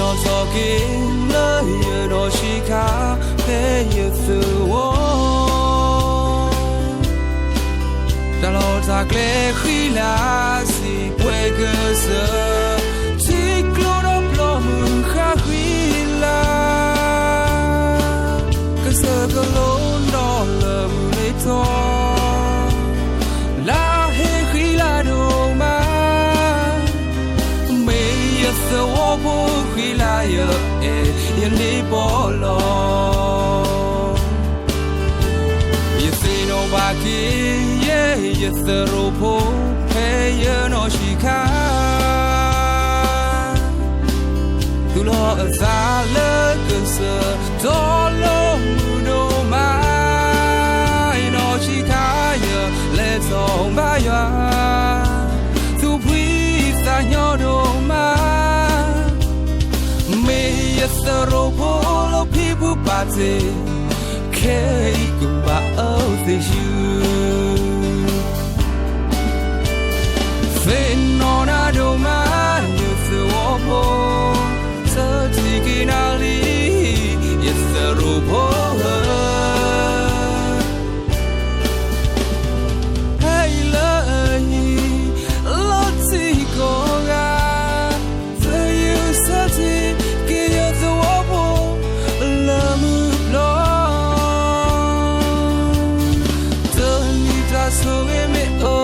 not talking, you know she can't pay you through. The Lord's a clear, he lies, he wakes up. Take load of bloom, Kahila. Cause the alone dollar, La Hila no man. May the wobble, Hila, you live all alone. You see no back in. Yes, the rope, pay you no she can. To law a salad, dollar, no man, no she can. Let's all buy ya. To breathe, I know no man. May yes, the rope, all people party. Cake about the you. Fin on a doma, youth the wopo, Sertiginali, yes, the ropo. Hey, Lottie Goga, the you Serti, give the wopo, Lamu blow. Don't need us to me, oh.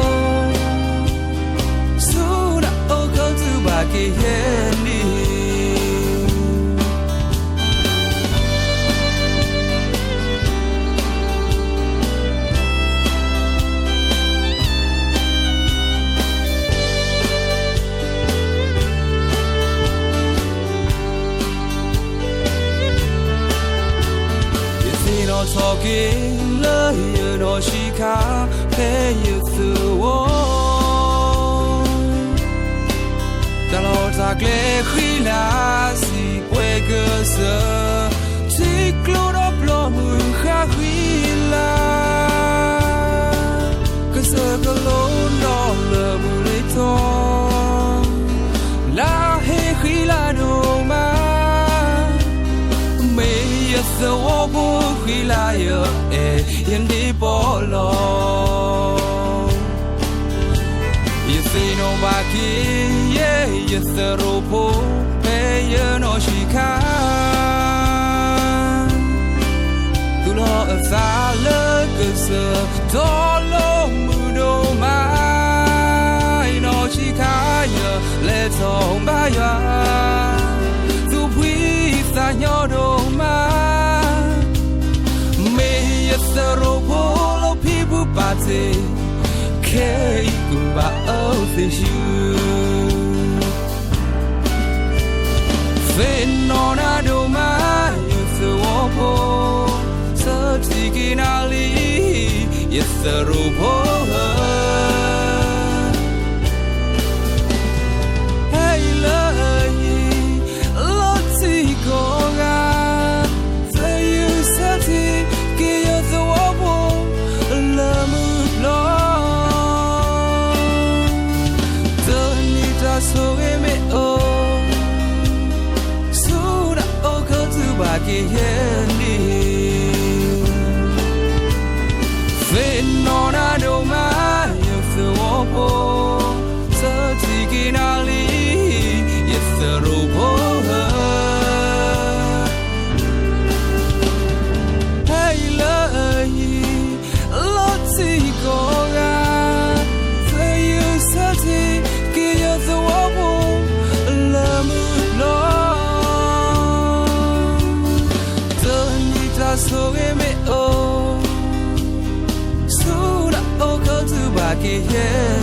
Talking, you know she can't pay you through. The Lord's a clear, he lies, he wakes up. Take load of bloom, Kahila. Cause the alone dollar, Mulito. La Hila no man. May yes, the wobble. In the ball, you see no back in, yes, the rope, pay you no she can. To law a salad, cause dollar, no man, no she can, let's home by ya. To breathe, I know man. Yes, the rope, people party. Cake about the you. Fin on a doma, yes, the wopo. Sertiginali, yes, the rope. Hey, Lottie Goga, the you Serti. The wobble, Lamu blow. Don't need us to me, oh. Soon I'll go to back again. Fin on a doma, if the wobble, Sertiginali, yes, the rope. So me oh, soon I'll go to back again.